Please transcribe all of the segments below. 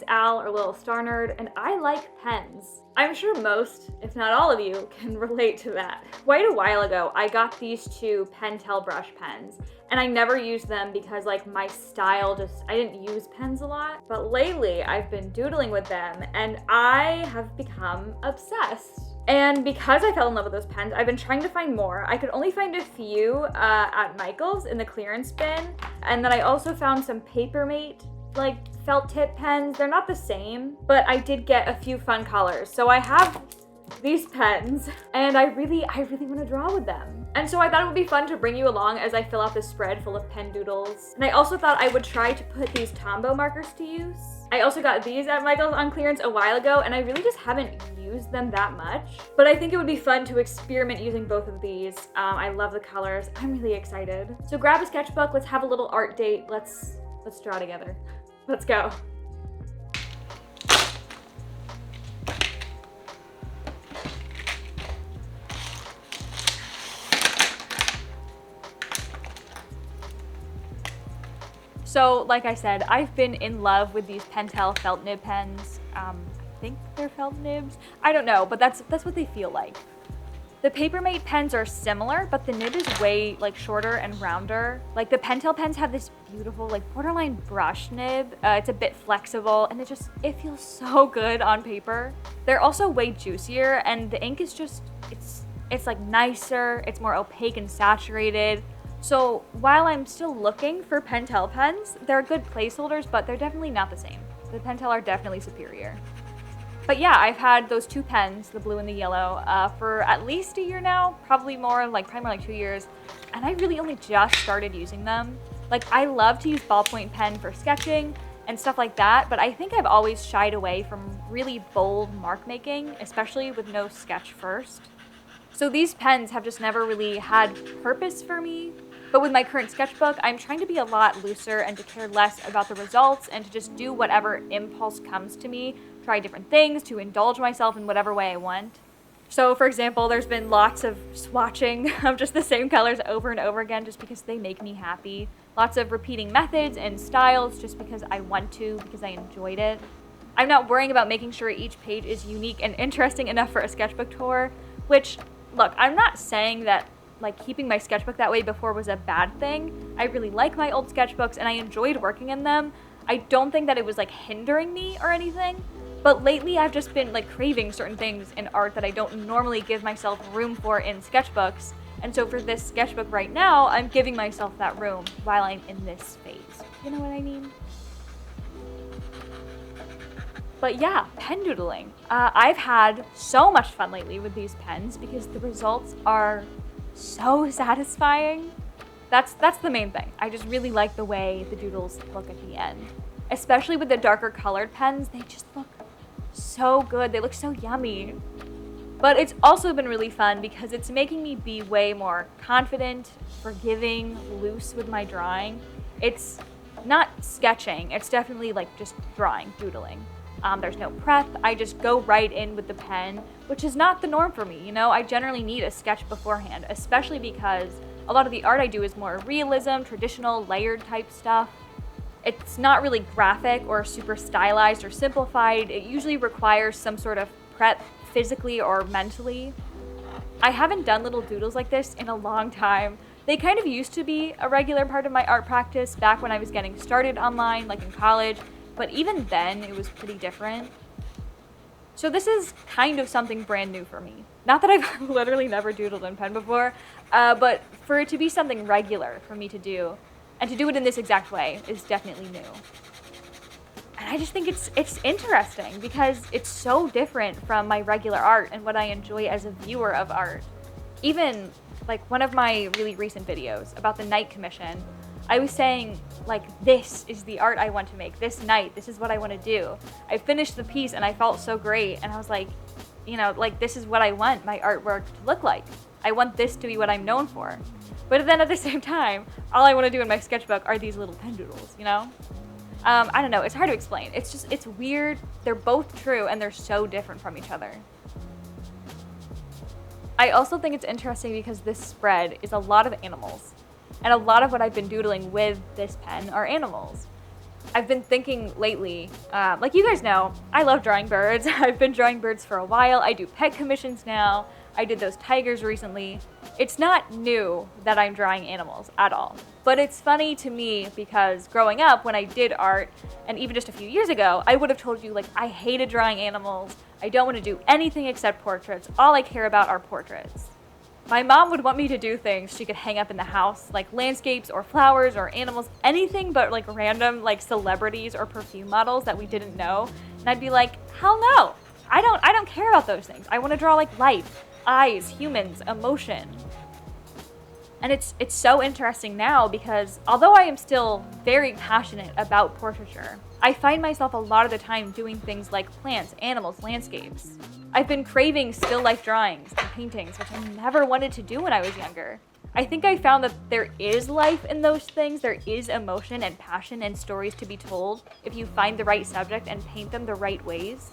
Al or Lilstarnerd, and I like pens. I'm sure most, if not all of you, can relate to that. Quite a while ago, I got these two Pentel brush pens, and I never used them because like my style I didn't use pens a lot. But lately, I've been doodling with them, and I have become obsessed. And because I fell in love with those pens, I've been trying to find more. I could only find a few at Michael's in the clearance bin. And then I also found some Papermate, like felt tip pens. They're not the same, but I did get a few fun colors. So I have these pens and I really want to draw with them. And so I thought it would be fun to bring you along as I fill out this spread full of pen doodles. And I also thought I would try to put these Tombow markers to use. I also got these at Michael's on clearance a while ago, and I really just haven't used them that much. But I think it would be fun to experiment using both of these. I love the colors. I'm really excited. So grab a sketchbook. Let's have a little art date. Let's draw together. Let's go. So, like I said, I've been in love with these Pentel felt nib pens. I think they're felt nibs. I don't know, but that's what they feel like. The Papermate pens are similar, but the nib is way like shorter and rounder. Like the Pentel pens have this beautiful like borderline brush nib. It's a bit flexible and it feels so good on paper. They're also way juicier, and the ink is just, it's like nicer, it's more opaque and saturated. So while I'm still looking for Pentel pens, they're good placeholders, but they're definitely not the same. The Pentel are definitely superior. But yeah, I've had those two pens, the blue and the yellow, for at least a year now, probably more, probably more like 2 years. And I really only just started using them. Like, I love to use ballpoint pen for sketching and stuff like that, but I think I've always shied away from really bold mark making, especially with no sketch first. So these pens have just never really had purpose for me. But with my current sketchbook, I'm trying to be a lot looser and to care less about the results and to just do whatever impulse comes to me, try different things, to indulge myself in whatever way I want. So for example, there's been lots of swatching of just the same colors over and over again just because they make me happy. Lots of repeating methods and styles just because I want to, because I enjoyed it. I'm not worrying about making sure each page is unique and interesting enough for a sketchbook tour, which, look, I'm not saying that keeping my sketchbook that way before was a bad thing. I really like my old sketchbooks and I enjoyed working in them. I don't think that it was hindering me or anything, but lately I've just been craving certain things in art that I don't normally give myself room for in sketchbooks. And so for this sketchbook right now, I'm giving myself that room while I'm in this phase. You know what I mean? But yeah, pen doodling. I've had so much fun lately with these pens because the results are so satisfying. That's the main thing. I just really like the way the doodles look at the end. Especially with the darker colored pens, they just look so good. They look so yummy. But it's also been really fun because it's making me be way more confident, forgiving, loose with my drawing. It's not sketching, it's definitely just drawing, doodling. There's no prep. I just go right in with the pen, which is not the norm for me. You know, I generally need a sketch beforehand, especially because a lot of the art I do is more realism, traditional, layered type stuff. It's not really graphic or super stylized or simplified. It usually requires some sort of prep physically or mentally. I haven't done little doodles like this in a long time. They kind of used to be a regular part of my art practice back when I was getting started online, in college. But even then, it was pretty different. So this is kind of something brand new for me. Not that I've literally never doodled in pen before, but for it to be something regular for me to do, and to do it in this exact way, is definitely new. And I just think it's interesting because it's so different from my regular art and what I enjoy as a viewer of art. Even one of my really recent videos about the night commission, I was saying, this is the art I want to make. This night, this is what I want to do. I finished the piece and I felt so great. And I was like, this is what I want my artwork to look like. I want this to be what I'm known for. But then at the same time, all I want to do in my sketchbook are these little pen doodles, you know? I don't know, it's hard to explain. It's weird. They're both true and they're so different from each other. I also think it's interesting because this spread is a lot of animals. And a lot of what I've been doodling with this pen are animals. I've been thinking lately, like you guys know, I love drawing birds. I've been drawing birds for a while. I do pet commissions now. I did those tigers recently. It's not new that I'm drawing animals at all. But it's funny to me because growing up, when I did art, and even just a few years ago, I would have told you, like, I hated drawing animals. I don't want to do anything except portraits. All I care about are portraits. My mom would want me to do things she could hang up in the house, like landscapes or flowers or animals, anything but like random like celebrities or perfume models that we didn't know. And I'd be like, hell no, I don't care about those things. I want to draw like life, eyes, humans, emotion. And it's so interesting now because although I am still very passionate about portraiture, I find myself a lot of the time doing things like plants, animals, landscapes. I've been craving still life drawings and paintings, which I never wanted to do when I was younger. I think I found that there is life in those things. There is emotion and passion and stories to be told if you find the right subject and paint them the right ways.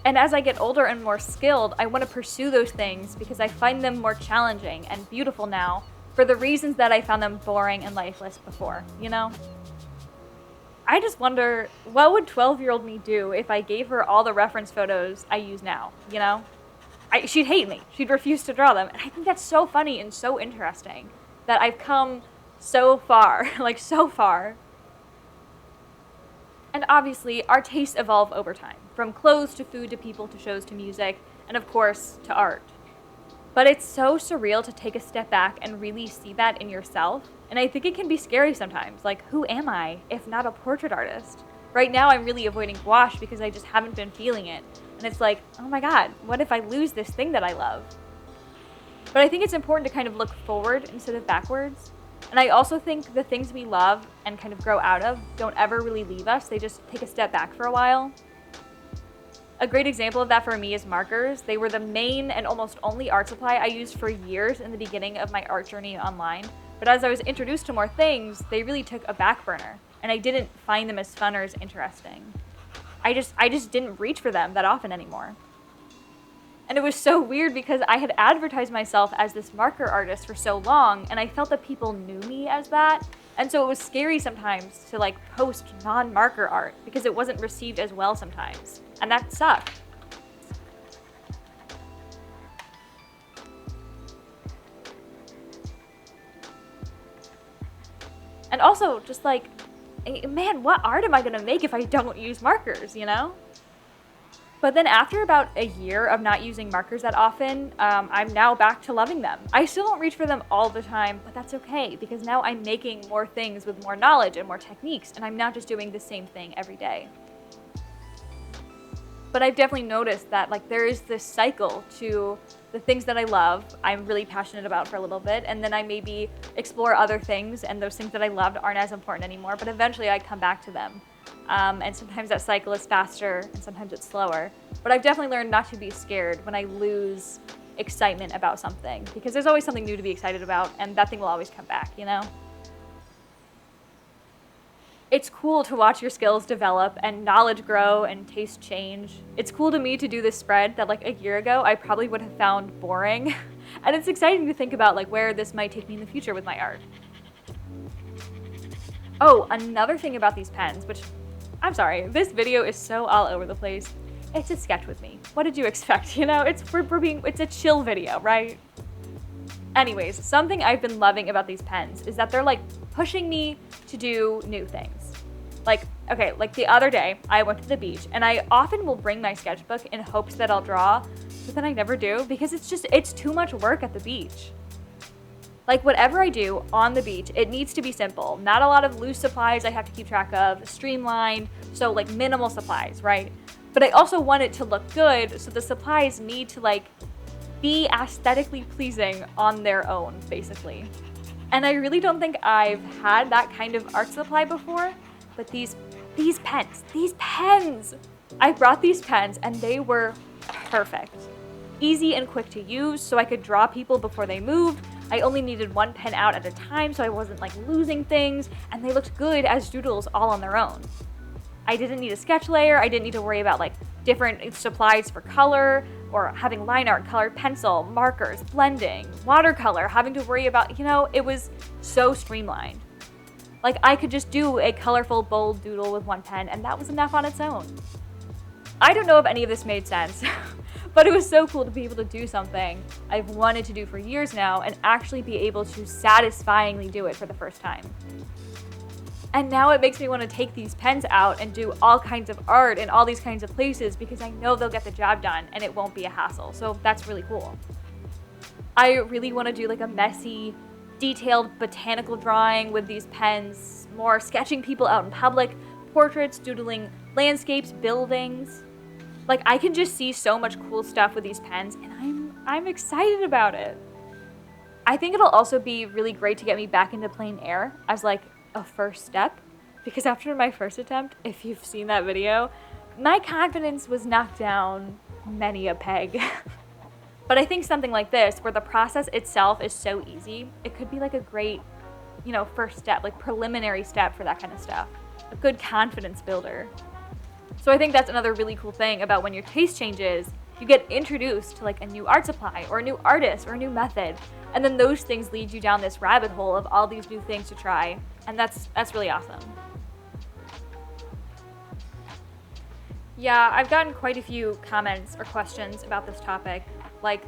And as I get older and more skilled, I want to pursue those things because I find them more challenging and beautiful now for the reasons that I found them boring and lifeless before, you know? I just wonder, what would 12-year-old me do if I gave her all the reference photos I use now, you know? She'd hate me. She'd refuse to draw them. And I think that's so funny and so interesting that I've come so far, like so far. And obviously, our tastes evolve over time, from clothes to food to people to shows to music, and of course, to art. But it's so surreal to take a step back and really see that in yourself. And I think it can be scary sometimes. Like, who am I if not a portrait artist? Right now, I'm really avoiding gouache because I just haven't been feeling it. And it's like, oh my God, what if I lose this thing that I love? But I think it's important to kind of look forward instead of backwards. And I also think the things we love and kind of grow out of don't ever really leave us. They just take a step back for a while. A great example of that for me is markers. They were the main and almost only art supply I used for years in the beginning of my art journey online. But as I was introduced to more things, they really took a back burner, and I didn't find them as fun or as interesting. I just didn't reach for them that often anymore. And it was so weird because I had advertised myself as this marker artist for so long, and I felt that people knew me as that. And so it was scary sometimes to like post non-marker art because it wasn't received as well sometimes. And that sucked. And also just like, man, what art am I gonna make if I don't use markers, you know? But then after about a year of not using markers that often, I'm now back to loving them. I still don't reach for them all the time, but that's okay because now I'm making more things with more knowledge and more techniques, and I'm not just doing the same thing every day. But I've definitely noticed that like there is this cycle to the things that I love, I'm really passionate about for a little bit, and then I maybe explore other things, and those things that I loved aren't as important anymore, but eventually I come back to them. And sometimes that cycle is faster and sometimes it's slower. But I've definitely learned not to be scared when I lose excitement about something because there's always something new to be excited about and that thing will always come back, you know? It's cool to watch your skills develop and knowledge grow and taste change. It's cool to me to do this spread that like a year ago I probably would have found boring. And it's exciting to think about like where this might take me in the future with my art. Oh, another thing about these pens, which I'm sorry, this video is so all over the place. It's a sketch with me. What did you expect? You know, it's a chill video, right? Anyways, something I've been loving about these pens is that they're like pushing me to do new things. Like the other day, I went to the beach and I often will bring my sketchbook in hopes that I'll draw, but then I never do because it's too much work at the beach. Like whatever I do on the beach, it needs to be simple. Not a lot of loose supplies I have to keep track of, streamlined, so like minimal supplies, right? But I also want it to look good, so the supplies need to like be aesthetically pleasing on their own, basically. And I really don't think I've had that kind of art supply before, but these pens! I brought these pens and they were perfect. Easy and quick to use, so I could draw people before they moved. I only needed one pen out at a time so I wasn't like losing things, and they looked good as doodles all on their own. I didn't need a sketch layer, I didn't need to worry about like different supplies for color, or having line art, colored pencil, markers, blending, watercolor, having to worry about, you know, it was so streamlined. Like, I could just do a colorful, bold doodle with one pen, and that was enough on its own. I don't know if any of this made sense, but it was so cool to be able to do something I've wanted to do for years now and actually be able to satisfyingly do it for the first time. And now it makes me want to take these pens out and do all kinds of art in all these kinds of places because I know they'll get the job done and it won't be a hassle. So that's really cool. I really want to do like a messy, detailed botanical drawing with these pens, more sketching people out in public, portraits, doodling landscapes, buildings. Like, I can just see so much cool stuff with these pens, and I'm excited about it. I think it'll also be really great to get me back into plein air as like a first step, because after my first attempt, if you've seen that video, my confidence was knocked down many a peg. But I think something like this, where the process itself is so easy, it could be like a great, first step, like preliminary step for that kind of stuff. A good confidence builder. So I think that's another really cool thing about when your taste changes, you get introduced to like a new art supply or a new artist or a new method. And then those things lead you down this rabbit hole of all these new things to try. And that's really awesome. Yeah, I've gotten quite a few comments or questions about this topic. Like,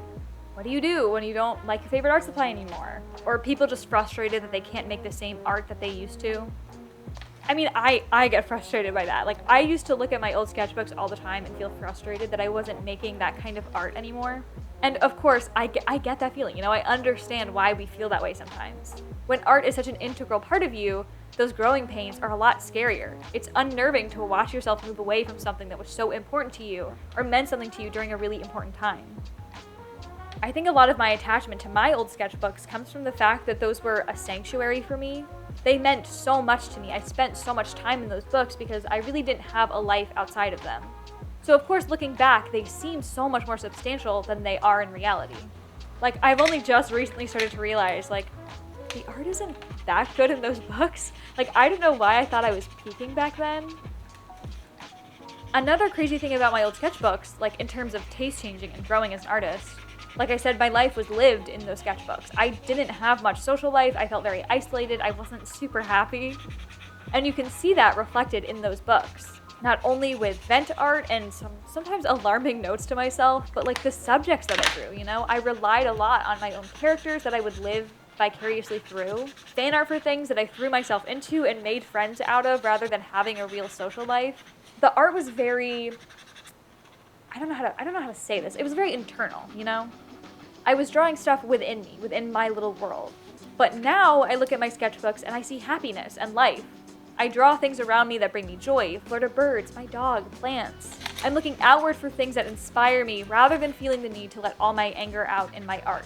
what do you do when you don't like your favorite art supply anymore? Or people just frustrated that they can't make the same art that they used to. I mean, I get frustrated by that. Like, I used to look at my old sketchbooks all the time and feel frustrated that I wasn't making that kind of art anymore. And of course, I get that feeling. I understand why we feel that way sometimes. When art is such an integral part of you, those growing pains are a lot scarier. It's unnerving to watch yourself move away from something that was so important to you or meant something to you during a really important time. I think a lot of my attachment to my old sketchbooks comes from the fact that those were a sanctuary for me. They meant so much to me. I spent so much time in those books because I really didn't have a life outside of them. So of course, looking back, they seem so much more substantial than they are in reality. Like, I've only just recently started to realize, like, the art isn't that good in those books. Like, I don't know why I thought I was peaking back then. Another crazy thing about my old sketchbooks, like in terms of taste changing and growing as an artist, like I said, my life was lived in those sketchbooks. I didn't have much social life. I felt very isolated. I wasn't super happy. And you can see that reflected in those books. Not only with vent art and sometimes alarming notes to myself, but like the subjects that I drew, I relied a lot on my own characters that I would live vicariously through. Fan art for things that I threw myself into and made friends out of rather than having a real social life. The art was very, I don't know how to say this. It was very internal, I was drawing stuff within me, within my little world. But now I look at my sketchbooks and I see happiness and life. I draw things around me that bring me joy, Florida birds, my dog, plants. I'm looking outward for things that inspire me rather than feeling the need to let all my anger out in my art,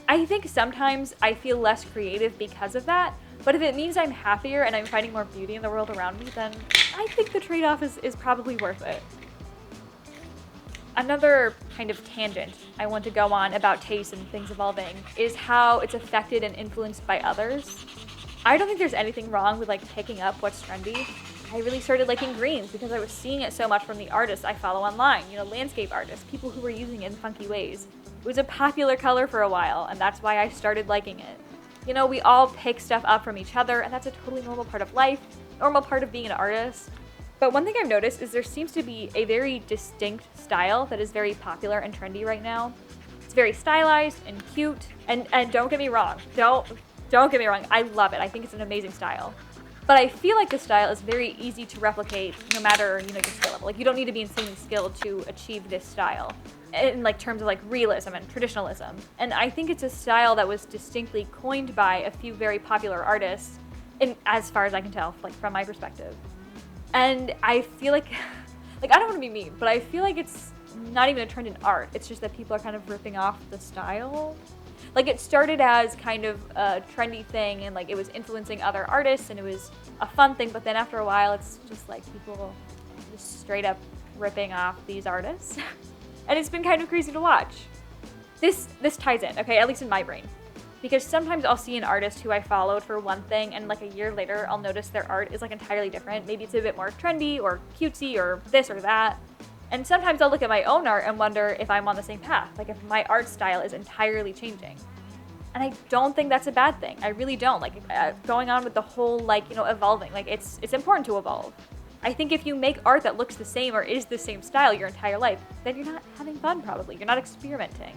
I think sometimes I feel less creative because of that, but if it means I'm happier and I'm finding more beauty in the world around me, then I think the trade-off is probably worth it. Another kind of tangent I want to go on about taste and things evolving is how it's affected and influenced by others. I don't think there's anything wrong with like picking up what's trendy. I really started liking greens because I was seeing it so much from the artists I follow online, landscape artists, people who were using it in funky ways. It was a popular color for a while, and that's why I started liking it. We all pick stuff up from each other, and that's a totally normal part of life, normal part of being an artist. But one thing I've noticed is there seems to be a very distinct style that is very popular and trendy right now. It's very stylized and cute, and don't get me wrong, don't get me wrong, I love it. I think it's an amazing style. But I feel like the style is very easy to replicate no matter, your skill level. Like, you don't need to be insanely skilled to achieve this style in like terms of like realism and traditionalism. And I think it's a style that was distinctly coined by a few very popular artists, as far as I can tell, like from my perspective. And I feel like I don't want to be mean, but I feel like it's not even a trend in art. It's just that people are kind of ripping off the style. Like, it started as kind of a trendy thing and like it was influencing other artists and it was a fun thing, but then after a while it's just like people just straight up ripping off these artists. And it's been kind of crazy to watch. This ties in, okay, at least in my brain. Because sometimes I'll see an artist who I followed for one thing and like a year later I'll notice their art is like entirely different. Maybe it's a bit more trendy or cutesy or this or that. And sometimes I'll look at my own art and wonder if I'm on the same path, like if my art style is entirely changing. And I don't think that's a bad thing. I really don't. Like, going on with the whole, like, you know, evolving. Like, it's important to evolve. I think if you make art that looks the same or is the same style your entire life, then you're not having fun probably. You're not experimenting.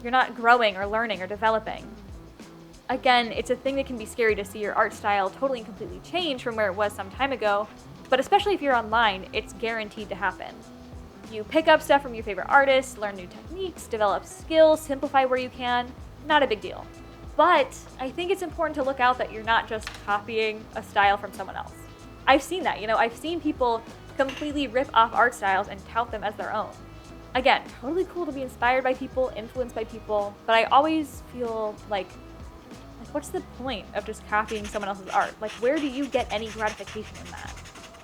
You're not growing or learning or developing. Again, it's a thing that can be scary to see your art style totally and completely change from where it was some time ago, but especially if you're online, it's guaranteed to happen. You pick up stuff from your favorite artists, learn new techniques, develop skills, simplify where you can. Not a big deal. But I think it's important to look out that you're not just copying a style from someone else. I've seen that, you know, I've seen people completely rip off art styles and tout them as their own. Again, totally cool to be inspired by people, influenced by people, but I always feel like what's the point of just copying someone else's art? Like, where do you get any gratification in that?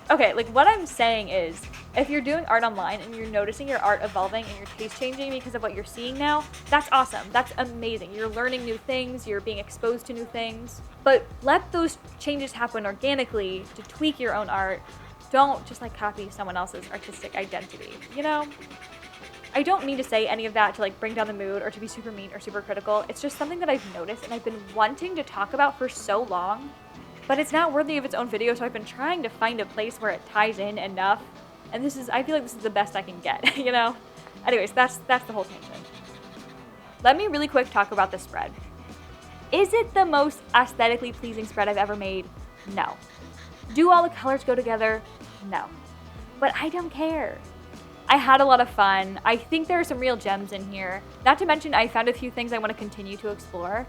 Okay, like, what I'm saying is, if you're doing art online and you're noticing your art evolving and your taste changing because of what you're seeing now, that's awesome. That's amazing. You're learning new things, you're being exposed to new things. But let those changes happen organically to tweak your own art. Don't just, like, copy someone else's artistic identity, you know? I don't mean to say any of that to, like, bring down the mood or to be super mean or super critical. It's just something that I've noticed and I've been wanting to talk about for so long. But it's not worthy of its own video, so I've been trying to find a place where it ties in enough. And I feel like this is the best I can get, you know? Anyways, that's the whole tangent. Let me really quick talk about this spread. Is it the most aesthetically pleasing spread I've ever made? No. Do all the colors go together? No. But I don't care. I had a lot of fun. I think there are some real gems in here. Not to mention, I found a few things I want to continue to explore.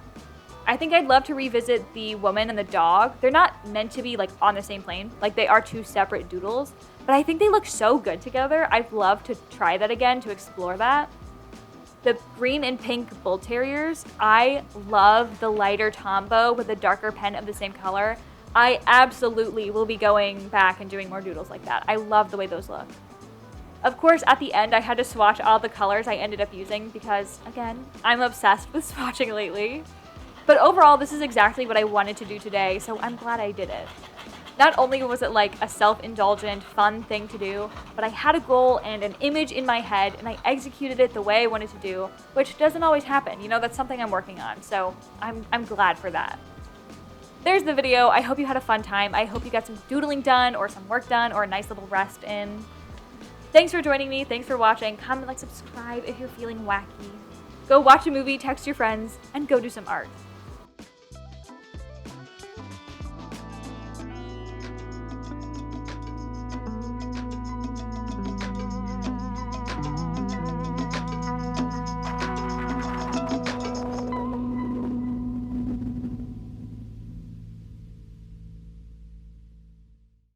I think I'd love to revisit the woman and the dog. They're not meant to be, like, on the same plane. Like, they are two separate doodles. But I think they look so good together. I'd love to try that again, to explore that. The green and pink bull terriers. I love the lighter Tombow with the darker pen of the same color. I absolutely will be going back and doing more doodles like that. I love the way those look. Of course, at the end, I had to swatch all the colors I ended up using because, again, I'm obsessed with swatching lately. But overall, this is exactly what I wanted to do today, so I'm glad I did it. Not only was it like a self-indulgent, fun thing to do, but I had a goal and an image in my head, and I executed it the way I wanted to do, which doesn't always happen. You know, that's something I'm working on, so I'm glad for that. There's the video. I hope you had a fun time. I hope you got some doodling done, or some work done, or a nice little rest in. Thanks for joining me. Thanks for watching. Comment, like, subscribe if you're feeling wacky. Go watch a movie, text your friends, and go do some art.